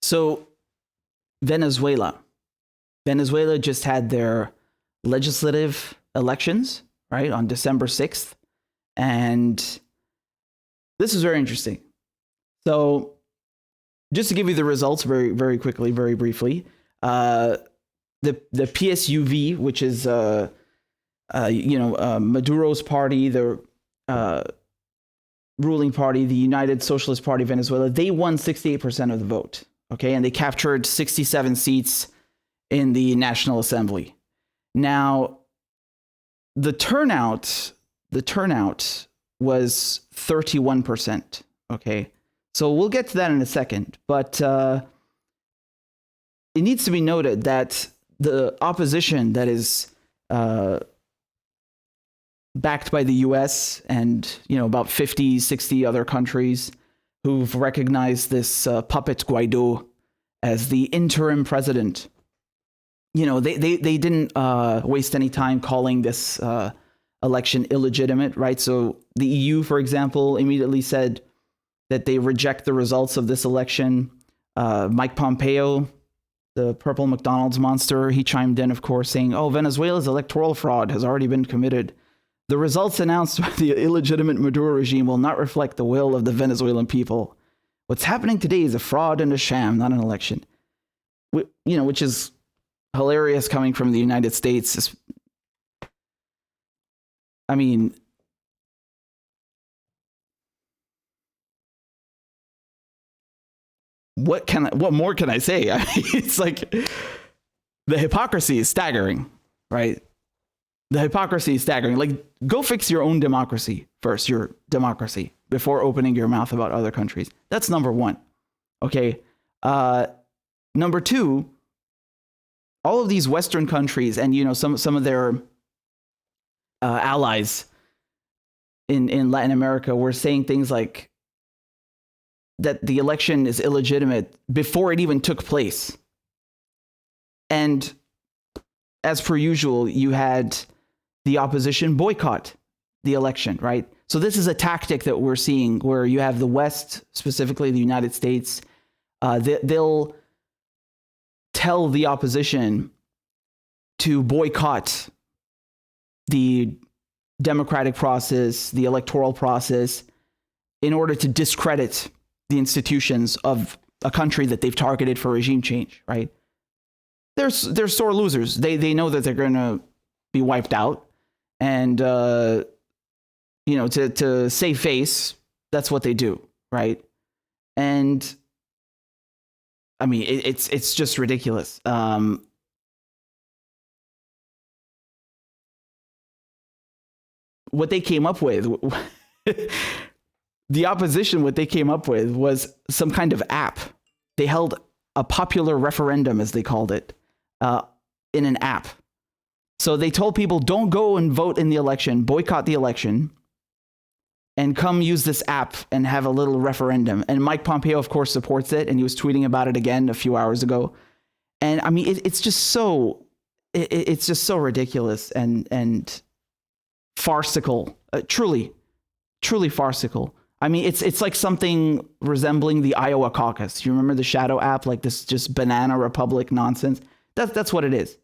So Venezuela just had their legislative elections, right, on December 6th. And this is very interesting. So just to give you the results very, very quickly, very briefly, the PSUV, which is Maduro's party, the ruling party, the United Socialist Party of Venezuela, they won 68% of the vote. Okay, and they captured 67 seats in the National Assembly. Now, the turnout was 31%. Okay, so we'll get to that in a second, but it needs to be noted that the opposition that is backed by the US and, about 50, 60 other countries who've recognized this puppet Guaido as the interim president. They didn't waste any time calling this election illegitimate, right? So the EU, for example, immediately said that they reject the results of this election. Mike Pompeo, the purple McDonald's monster, he chimed in, of course, saying, Venezuela's electoral fraud has already been committed. The results announced by the illegitimate Maduro regime will not reflect the will of the Venezuelan people. What's happening today is a fraud and a sham, not an election. Which is hilarious coming from the United States. I mean, what more can I say? I mean, it's like the hypocrisy is staggering, right? The hypocrisy is staggering. Like, go fix your own democracy first, your democracy, before opening your mouth about other countries. That's number one. Okay. Number two, all of these Western countries and, some of their allies in Latin America were saying things like that the election is illegitimate before it even took place. And as per usual, you had the opposition boycott the election, right? So this is a tactic that we're seeing where you have the West, specifically the United States, they'll tell the opposition to boycott the democratic process, the electoral process, in order to discredit the institutions of a country that they've targeted for regime change, right? They're sore losers. They know that they're going to be wiped out. And, to save face, that's what they do, right? And I mean, it's just ridiculous. What they came up with, the opposition, what they came up with was some kind of app. They held a popular referendum, as they called it, in an app. So they told people, don't go and vote in the election, boycott the election, and come use this app and have a little referendum. And Mike Pompeo, of course, supports it, and he was tweeting about it again a few hours ago. And I mean, it's just so ridiculous and farcical, truly farcical. I mean, it's like something resembling the Iowa caucus. You remember the Shadow app, like this just banana republic nonsense? That's what it is,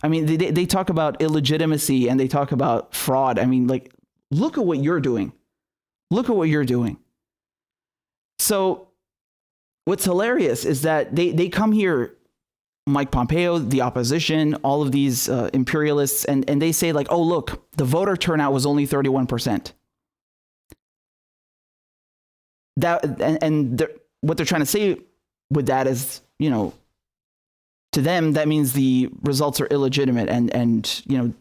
I mean, they talk about illegitimacy and they talk about fraud. I mean, like, look at what you're doing. Look at what you're doing. So what's hilarious is that they come here, Mike Pompeo, the opposition, all of these imperialists, and they say like, oh, look, the voter turnout was only 31%. What they're trying to say with that is, to them, that means the results are illegitimate and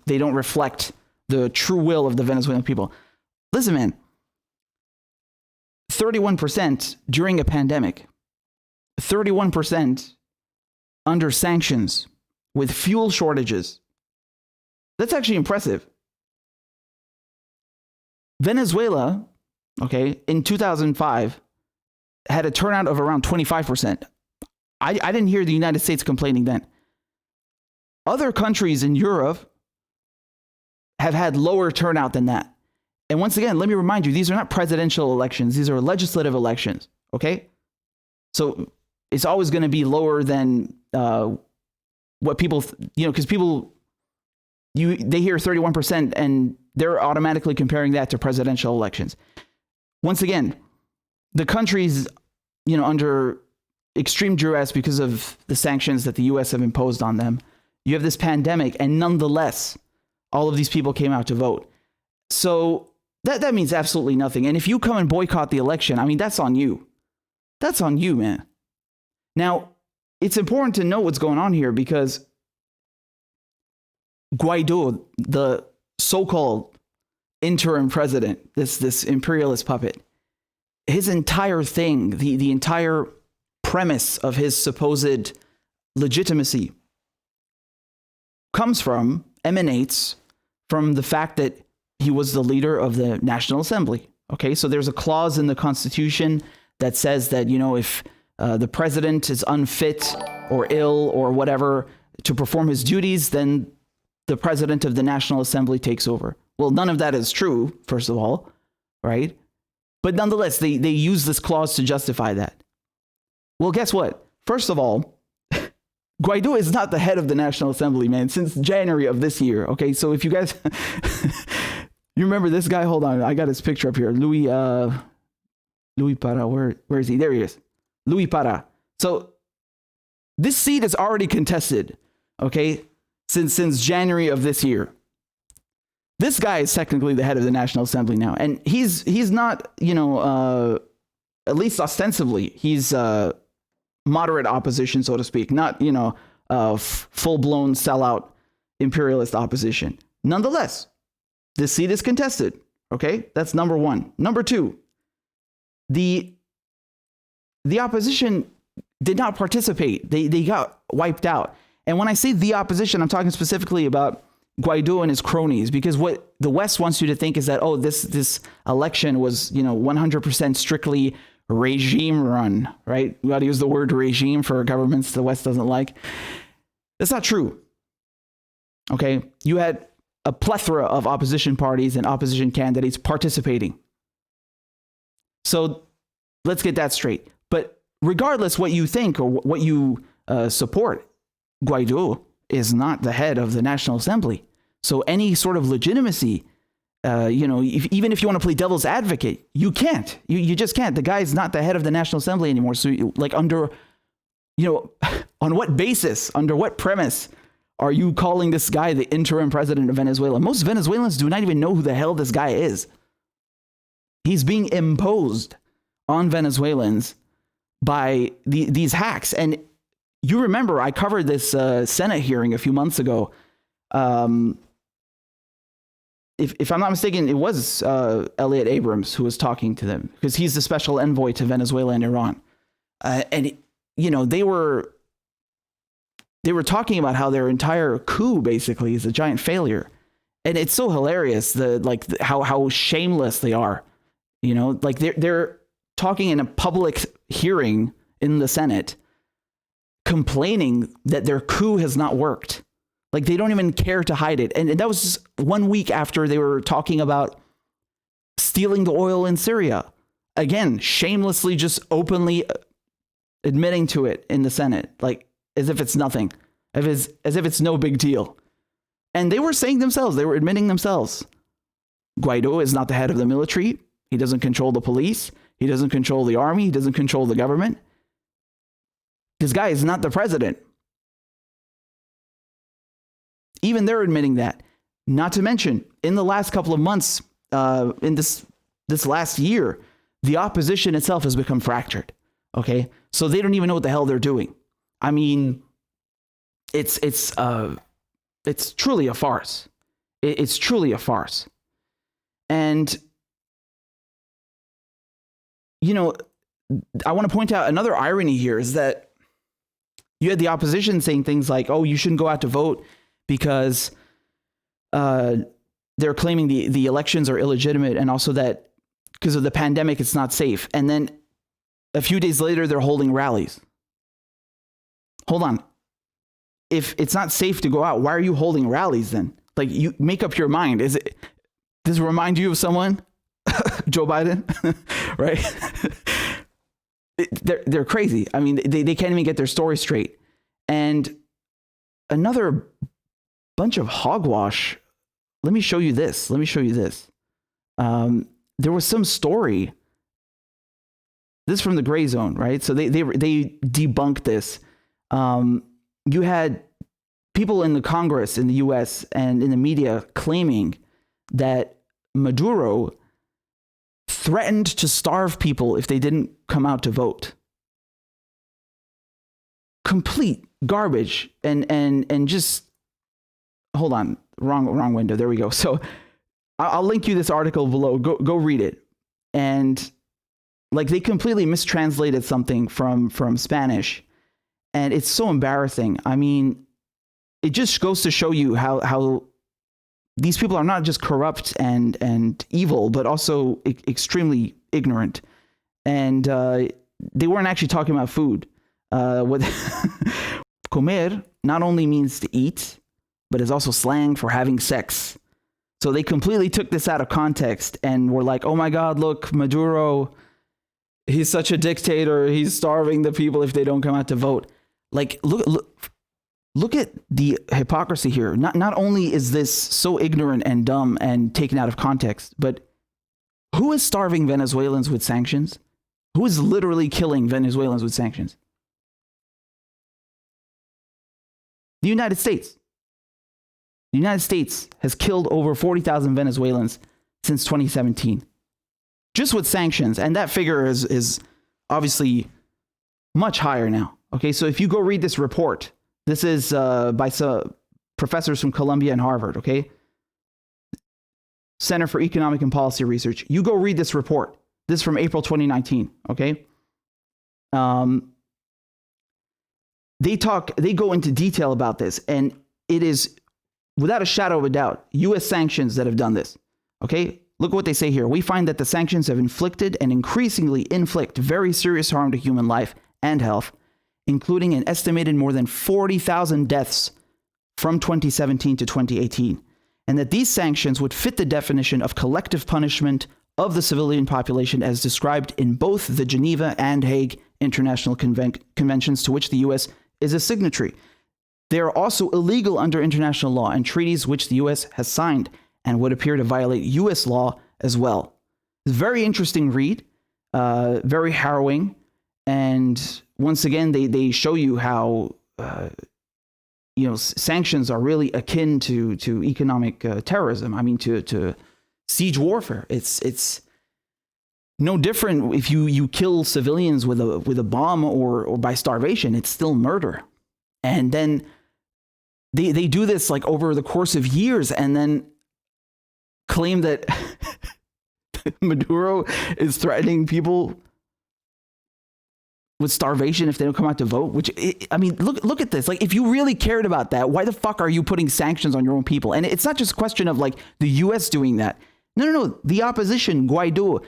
they don't reflect the true will of the Venezuelan people. Listen, man, 31% during a pandemic, 31% under sanctions with fuel shortages. That's actually impressive. Venezuela, okay, in 2005 had a turnout of around 25%. I didn't hear the United States complaining then. Other countries in Europe have had lower turnout than that. And once again, let me remind you, these are not presidential elections. These are legislative elections, okay? So it's always going to be lower than what people, because people, they hear 31% and they're automatically comparing that to presidential elections. Once again, the country's, under extreme duress because of the sanctions that the U.S. have imposed on them. You have this pandemic, and nonetheless, all of these people came out to vote. So that means absolutely nothing. And if you come and boycott the election, I mean, that's on you. That's on you, man. Now, it's important to know what's going on here because Guaido, the so-called interim president, this imperialist puppet, his entire thing, the entire premise of his supposed legitimacy emanates from the fact that he was the leader of the National Assembly. Okay, so there's a clause in the Constitution that says that, if the president is unfit or ill or whatever to perform his duties, then the president of the National Assembly takes over. Well, none of that is true, first of all, right? But nonetheless, they use this clause to justify that. Well, guess what? First of all, Guaido is not the head of the National Assembly, man, since January of this year. Okay, so if you guys, you remember this guy? Hold on, I got his picture up here. Louis Para, where is he? There he is. Louis Para. So this seat is already contested, okay, since January of this year. This guy is technically the head of the National Assembly now, and he's not, at least ostensibly, he's moderate opposition, so to speak, not, full-blown sellout imperialist opposition. Nonetheless, this seat is contested. Okay, that's number one. Number two, the opposition did not participate. They got wiped out. And when I say the opposition, I'm talking specifically about Guaido and his cronies, because what the West wants you to think is that, oh, this election was, 100% strictly regime run, right? We got to use the word regime for governments the West doesn't like. That's not true. Okay, you had a plethora of opposition parties and opposition candidates participating. So let's get that straight. But regardless what you think or what you support, Guaido is not the head of the National Assembly. So any sort of legitimacy, even if you want to play devil's advocate, you can't. You just can't. The guy is not the head of the National Assembly anymore. So under, on what basis, under what premise are you calling this guy the interim president of Venezuela? Most Venezuelans do not even know who the hell this guy is. He's being imposed on Venezuelans by these hacks. And you remember I covered this Senate hearing a few months ago. If I'm not mistaken, it was Elliot Abrams who was talking to them because he's the special envoy to Venezuela and Iran. And they were talking about how their entire coup basically is a giant failure. And it's so hilarious, how shameless they are. They're talking in a public hearing in the Senate, complaining that their coup has not worked. Like, they don't even care to hide it. And that was just 1 week after they were talking about stealing the oil in Syria. Again, shamelessly, just openly admitting to it in the Senate, like as if it's nothing, as if it's no big deal. And they were saying themselves, they were admitting themselves, Guaido is not the head of the military. He doesn't control the police. He doesn't control the army. He doesn't control the government. This guy is not the president. Even they're admitting that. Not to mention, in the last couple of months, in this last year, the opposition itself has become fractured. Okay, so they don't even know what the hell they're doing. I mean, it's truly a farce. It's truly a farce. And I want to point out another irony here is that you had the opposition saying things like, "Oh, you shouldn't go out to vote because they're claiming the elections are illegitimate, and also that because of the pandemic, it's not safe." And then a few days later, they're holding rallies. Hold on. If it's not safe to go out, why are you holding rallies then? Like, you make up your mind. Does it remind you of someone? Joe Biden, right? they're crazy. I mean, they can't even get their story straight. And another bunch of hogwash. Let me show you this. There was some story. This is from the Grayzone, right? So they debunked this. You had people in the Congress in the US and in the media claiming that Maduro threatened to starve people if they didn't come out to vote. Complete garbage. And just hold on, wrong window. There we go. So I'll link you this article below. Go read it. And like, they completely mistranslated something from Spanish, and it's so embarrassing. I mean, it just goes to show you how these people are not just corrupt and evil, but also extremely ignorant. And they weren't actually talking about food. What comer not only means to eat, but is also slang for having sex. So they completely took this out of context and were like, oh my God, look, Maduro, he's such a dictator. He's starving the people if they don't come out to vote. Like, look at the hypocrisy here. Not only is this so ignorant and dumb and taken out of context, but who is starving Venezuelans with sanctions? Who is literally killing Venezuelans with sanctions? The United States. The United States has killed over 40,000 Venezuelans since 2017. Just with sanctions. And that figure is obviously much higher now. Okay, so if you go read this report, this is by some professors from Columbia and Harvard, okay? Center for Economic and Policy Research. You go read this report. This is from April 2019, okay? They go into detail about this, and it is, without a shadow of a doubt, U.S. sanctions that have done this, okay? Look what they say here. We find that the sanctions have inflicted and increasingly inflict very serious harm to human life and health, including an estimated more than 40,000 deaths from 2017 to 2018, and that these sanctions would fit the definition of collective punishment of the civilian population as described in both the Geneva and Hague International Conventions to which the U.S. is a signatory. They are also illegal under international law and treaties which the U.S. has signed and would appear to violate U.S. law as well. It's a very interesting read, very harrowing, and once again, they show you how sanctions are really akin to economic terrorism. I mean, to siege warfare. It's no different if you kill civilians with a bomb or by starvation. It's still murder. And then they do this like over the course of years, and then claim that Maduro is threatening people with starvation if they don't come out to vote. Which, I mean, look at this. Like, if you really cared about that, why the fuck are you putting sanctions on your own people? And it's not just a question of like the U.S. doing that. No. The opposition, Guaido,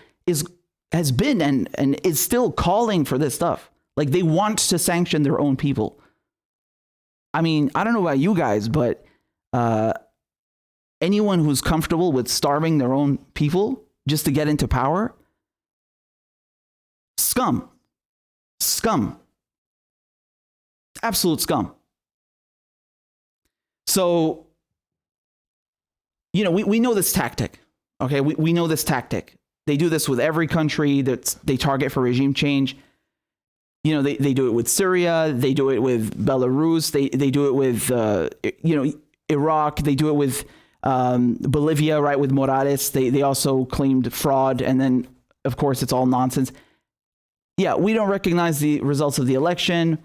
has been and is still calling for this stuff. Like, they want to sanction their own people. I mean, I don't know about you guys, but anyone who's comfortable with starving their own people just to get into power, scum. Absolute scum. So, we know this tactic. Okay, we know this tactic. They do this with every country that they target for regime change. They do it with Syria. They do it with Belarus. They do it with Iraq. They do it with Bolivia, right, with Morales. They also claimed fraud, and then of course it's all nonsense. Yeah, we don't recognize the results of the election.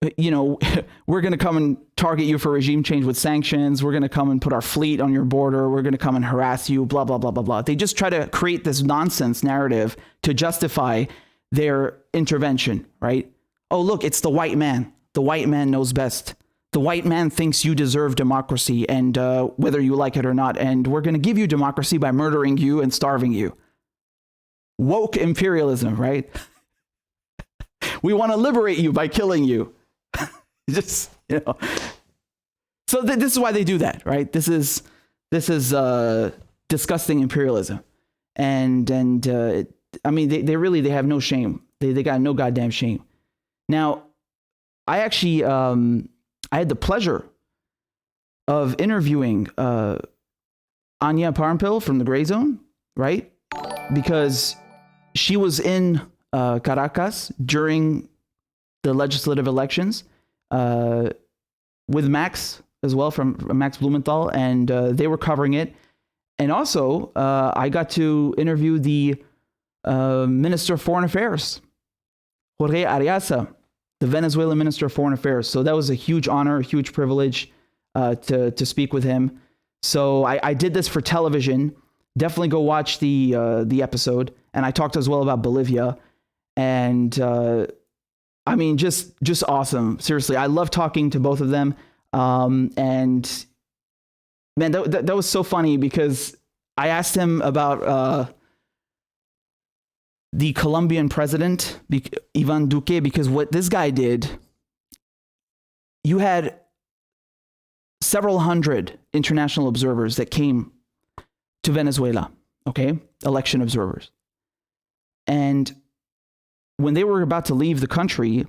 We're going to come and target you for regime change with sanctions. We're going to come and put our fleet on your border. We're going to come and harass you, blah, blah, blah, blah, blah. They just try to create this nonsense narrative to justify their intervention, right? Oh, look, it's the white man. The white man knows best. The white man thinks you deserve democracy, and whether you like it or not. And we're going to give you democracy by murdering you and starving you. Woke imperialism, right? We want to liberate you by killing you. Just, So this is why they do that, right? This is disgusting imperialism. And I mean, they have no shame. They got no goddamn shame. Now, I actually I had the pleasure of interviewing Anya Parampil from the Grayzone, right? Because she was in Caracas during the legislative elections with Max as well, from Max Blumenthal, and they were covering it. And also, I got to interview the Minister of Foreign Affairs, Jorge Ariasa, the Venezuelan Minister of Foreign Affairs. So that was a huge honor, a huge privilege to speak with him. So I did this for television. Definitely go watch the episode. And I talked as well about Bolivia. And I mean, just awesome. Seriously, I love talking to both of them. And man, that was so funny because I asked him about the Colombian president, Ivan Duque, because what this guy did, you had several hundred international observers that came to Venezuela, okay? Election observers. And when they were about to leave the country,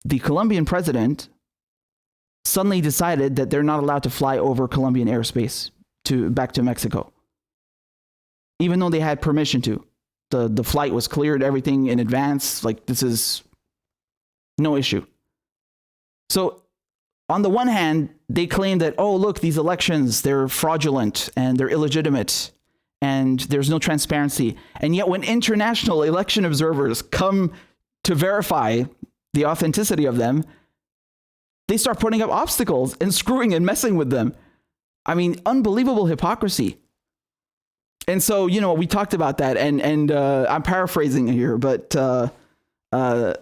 the Colombian president suddenly decided that they're not allowed to fly over Colombian airspace back to Mexico, even though they had permission to. The flight was cleared, everything in advance. Like, this is no issue. So on the one hand, they claim that, oh, look, these elections, they're fraudulent and they're illegitimate and there's no transparency. And yet when international election observers come to verify the authenticity of them, they start putting up obstacles and screwing and messing with them. I mean, unbelievable hypocrisy. And so, you know, we talked about that, and I'm paraphrasing here, but the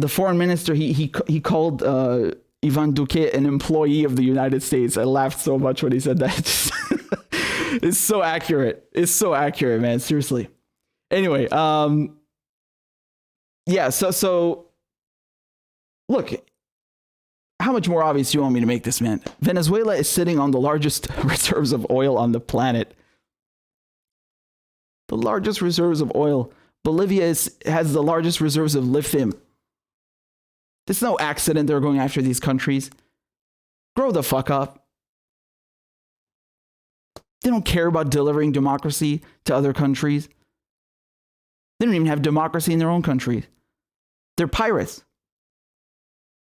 foreign minister, he called Ivan Duque an employee of the United States. I laughed so much when he said that. It's so accurate. It's so accurate, man. Seriously. Anyway, yeah. So look. How much more obvious do you want me to make this, man? Venezuela is sitting on the largest reserves of oil on the planet. The largest reserves of oil. Bolivia has the largest reserves of lithium. There's no accident they're going after these countries. Grow the fuck up. They don't care about delivering democracy to other countries. They don't even have democracy in their own countries. They're pirates.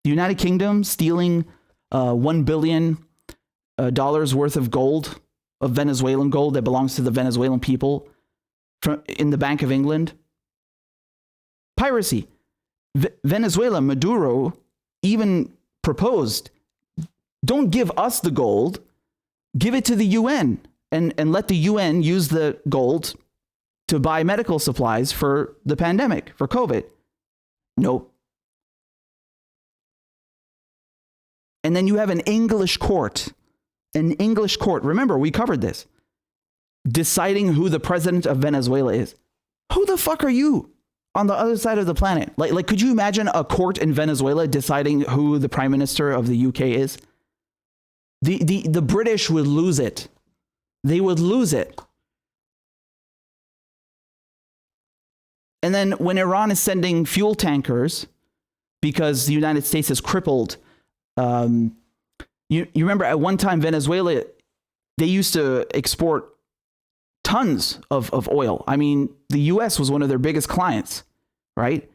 The United Kingdom stealing $1 billion worth of gold, of Venezuelan gold that belongs to the Venezuelan people in the Bank of England. Piracy. Venezuela, Maduro even proposed, don't give us the gold, give it to the UN and let the UN use the gold to buy medical supplies for the pandemic, for COVID. Nope. And then you have an English court, remember, we covered this, deciding who the president of Venezuela is. Who the fuck are you on the other side of the planet? Like, could you imagine a court in Venezuela deciding who the prime minister of the UK is? The British would lose it. They would lose it. And then when Iran is sending fuel tankers because the United States has crippled, you remember at one time Venezuela, they used to export tons of oil. I mean, the US was one of their biggest clients, right?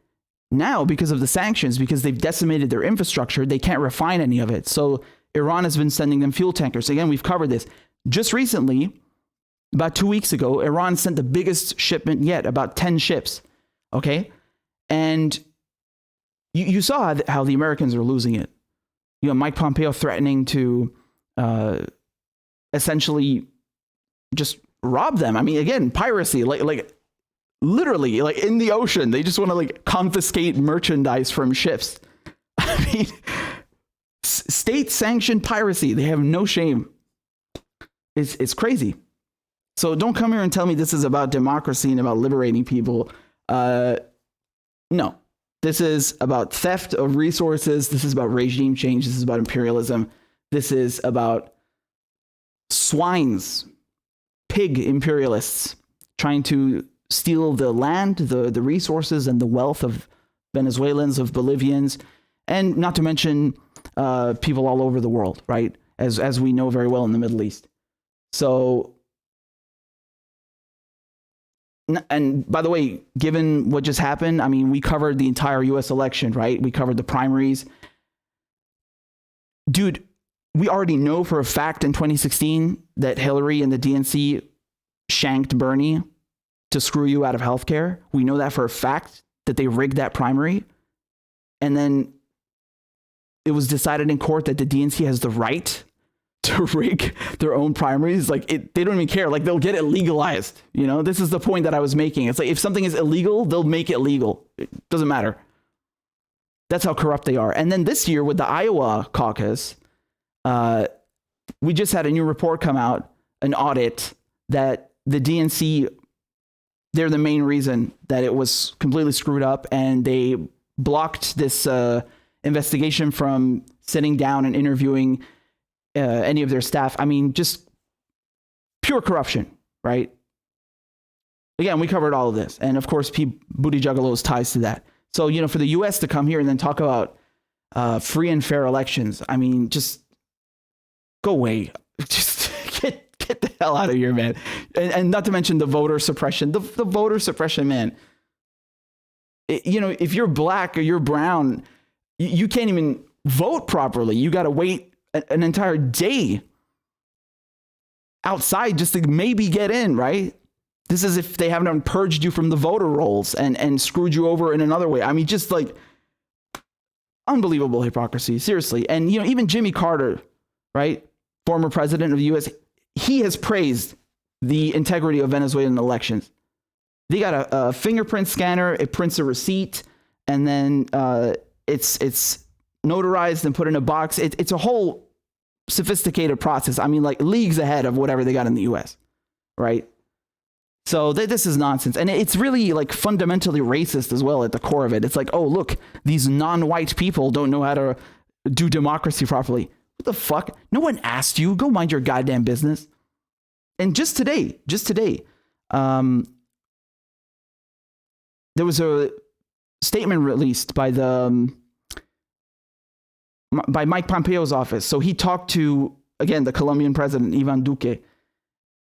Now, because of the sanctions, because they've decimated their infrastructure, they can't refine any of it. So Iran has been sending them fuel tankers. Again, we've covered this. Just recently, about 2 weeks ago, Iran sent the biggest shipment yet, about 10 ships. Okay? And you saw how the Americans are losing it. You know, Mike Pompeo threatening to essentially just rob them. I mean, again, piracy, like literally, like in the ocean, they just want to like confiscate merchandise from ships. I mean, state-sanctioned piracy. They have no shame. It's crazy. So don't come here and tell me this is about democracy and about liberating people. No. This is about theft of resources. This is about regime change. This is about imperialism. This is about swines, pig imperialists trying to steal the land, the resources, and the wealth of Venezuelans, of Bolivians, and not to mention people all over the world, right? As we know very well in the Middle East. So, and by the way, given what just happened, I mean, we covered the entire US election, right? We covered the primaries. Dude, we already know for a fact in 2016 that Hillary and the DNC shanked Bernie to screw you out of healthcare. We know that for a fact, that they rigged that primary. And then it was decided in court that the DNC has the right to rig their own primaries. Like, they don't even care. Like, they'll get it legalized. You know, this is the point that I was making. It's like, if something is illegal, they'll make it legal. It doesn't matter. That's how corrupt they are. And then this year with the Iowa caucus, we just had a new report come out, an audit, that the DNC, they're the main reason that it was completely screwed up, and they blocked this investigation from sitting down and interviewing any of their staff. I mean, just pure corruption, right? Again, we covered all of this. And of course, Booty Juggalo's ties to that. So, you know, for the US to come here and then talk about free and fair elections, I mean, just go away. Just get the hell out of here, man. And not to mention the voter suppression. The voter suppression, man. You know, if you're black or you're brown, you can't even vote properly. You got to wait an entire day outside just to maybe get in, right? This is if they haven't purged you from the voter rolls and screwed you over in another way. I mean, just like unbelievable hypocrisy, seriously. And, you know, even Jimmy Carter, right? Former president of the US, he has praised the integrity of Venezuelan elections. They got a fingerprint scanner, it prints a receipt, and then it's notarized and put in a box. It's a whole sophisticated process. I mean, like leagues ahead of whatever they got in the US, right? So this is nonsense. And it's really like fundamentally racist as well at the core of it. It's like, oh, look, these non-white people don't know how to do democracy properly. What the fuck? No one asked you. Go mind your goddamn business. And just today, there was a statement released by Mike Pompeo's office. So he talked to, again, the Colombian president, Ivan Duque,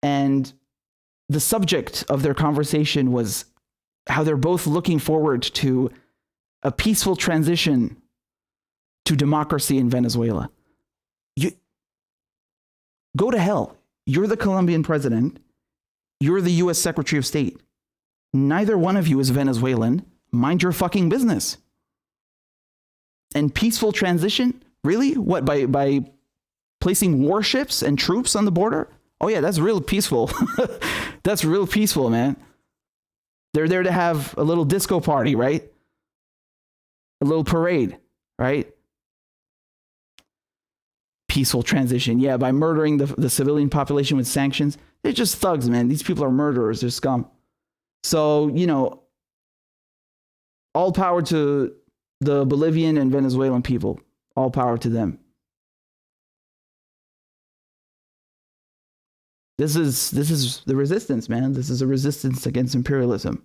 and the subject of their conversation was how they're both looking forward to a peaceful transition to democracy in Venezuela. You go to hell. You're the Colombian president. You're the US Secretary of State. Neither one of you is Venezuelan. Mind your fucking business. And peaceful transition? Really? What, by placing warships and troops on the border? Oh yeah, that's real peaceful. That's real peaceful, man. They're there to have a little disco party, right? A little parade, right? Peaceful transition. Yeah, by murdering the civilian population with sanctions. They're just thugs, man. These people are murderers. They're scum. So, you know, all power to the Bolivian and Venezuelan people. All power to them. This is the resistance, man. This is a resistance against imperialism.